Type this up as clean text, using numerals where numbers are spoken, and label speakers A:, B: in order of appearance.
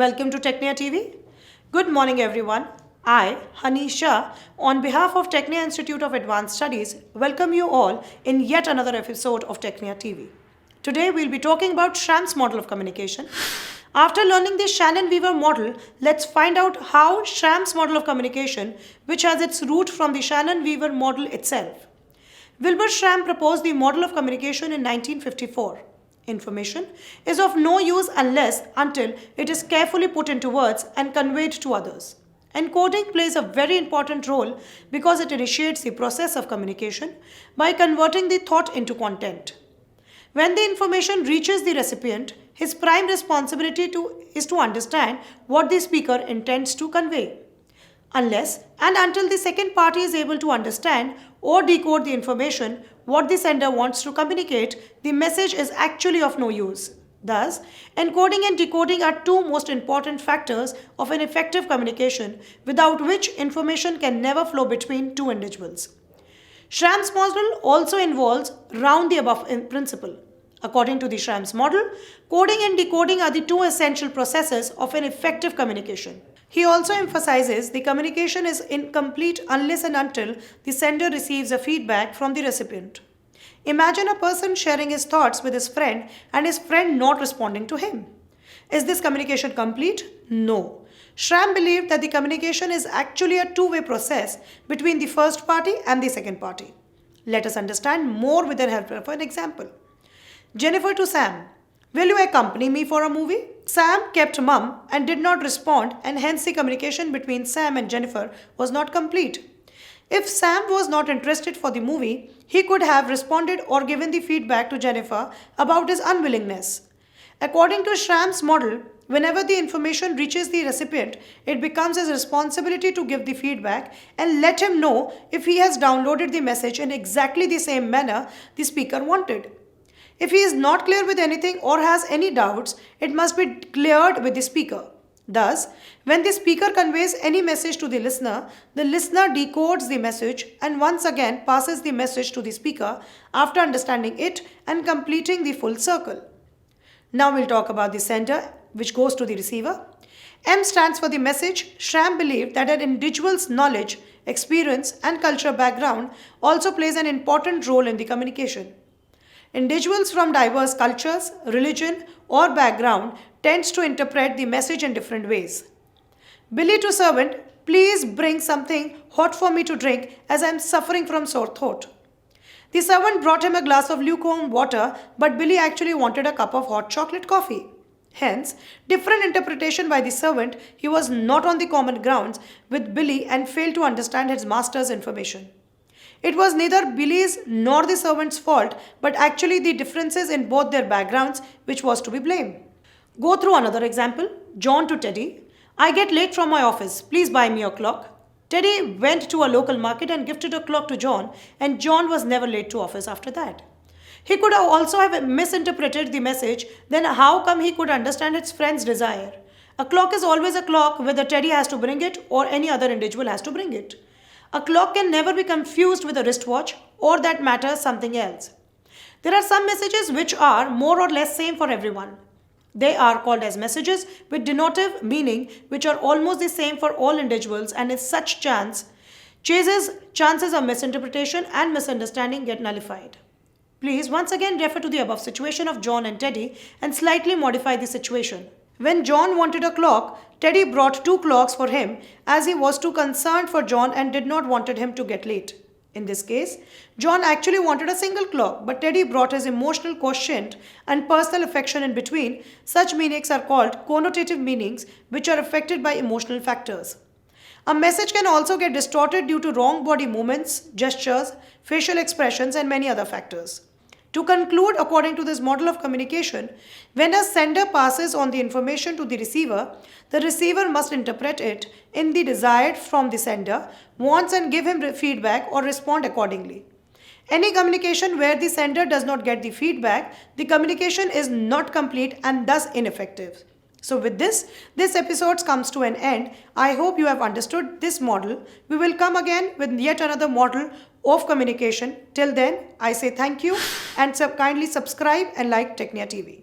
A: Welcome to Technia TV. Good morning, everyone. I, Hani Shah, on behalf of Technia Institute of Advanced Studies, welcome you all in yet another episode of Technia TV. Today, we'll be talking about Schramm's model of communication. After learning the Shannon-Weaver model, let's find out how Schramm's model of communication, which has its root from the Shannon-Weaver model itself. Wilbur Schramm proposed the model of communication in 1954. Information is of no use until it is carefully put into words and conveyed to others. Encoding plays a very important role because it initiates the process of communication by converting the thought into content. When the information reaches the recipient, his prime responsibility is to understand what the speaker intends to convey. Unless and until the second party is able to understand or decode the information what the sender wants to communicate, the message is actually of no use. Thus, encoding and decoding are two most important factors of an effective communication, without which information can never flow between two individuals. Schramm's model also involves round the above principle. According to the Schramm's model, coding and decoding are the two essential processes of an effective communication. He also emphasizes the communication is incomplete unless and until the sender receives a feedback from the recipient. Imagine a person sharing his thoughts with his friend and his friend not responding to him. Is this communication complete? No. Schramm believed that the communication is actually a two-way process between the first party and the second party. Let us understand more with the help of an example. Jennifer to Sam. Will you accompany me for a movie? Sam kept mum and did not respond, and hence the communication between Sam and Jennifer was not complete. If Sam was not interested for the movie, he could have responded or given the feedback to Jennifer about his unwillingness. According to Schramm's model, whenever the information reaches the recipient, it becomes his responsibility to give the feedback and let him know if he has downloaded the message in exactly the same manner the speaker wanted. If he is not clear with anything or has any doubts, it must be cleared with the speaker. Thus, when the speaker conveys any message to the listener decodes the message and once again passes the message to the speaker after understanding it and completing the full circle. Now we'll talk about the sender, which goes to the receiver. M stands for the message. Schramm believed that an individual's knowledge, experience, and cultural background also plays an important role in the communication. Individuals from diverse cultures, religion, or background tends to interpret the message in different ways. Billy to servant, please bring something hot for me to drink as I am suffering from sore throat. The servant brought him a glass of lukewarm water, but Billy actually wanted a cup of hot chocolate coffee. Hence, different interpretation by the servant, he was not on the common grounds with Billy and failed to understand his master's information. It was neither Billy's nor the servant's fault, but actually the differences in both their backgrounds which was to be blamed. Go through another example. John to Teddy. I get late from my office. Please buy me a clock. Teddy went to a local market and gifted a clock to John, and John was never late to office after that. He could also have misinterpreted the message, then how come he could understand his friend's desire? A clock is always a clock whether Teddy has to bring it or any other individual has to bring it. A clock can never be confused with a wristwatch or that matters something else. There are some messages which are more or less same for everyone. They are called as messages with denotative meaning which are almost the same for all individuals, and in such chances of misinterpretation and misunderstanding get nullified. Please once again refer to the above situation of John and Teddy and slightly modify the situation. When John wanted a clock, Teddy brought two clocks for him as he was too concerned for John and did not wanted him to get late. In this case, John actually wanted a single clock, but Teddy brought his emotional quotient and personal affection in between. Such meanings are called connotative meanings, which are affected by emotional factors. A message can also get distorted due to wrong body movements, gestures, facial expressions, and many other factors. To conclude, according to this model of communication, when a sender passes on the information to the receiver must interpret it in the desired from the sender, wants, and give him feedback or respond accordingly. Any communication where the sender does not get the feedback, the communication is not complete and thus ineffective. So with this episode comes to an end. I hope you have understood this model. We will come again with yet another model of communication. Till then, I say thank you and kindly subscribe and like Technia TV.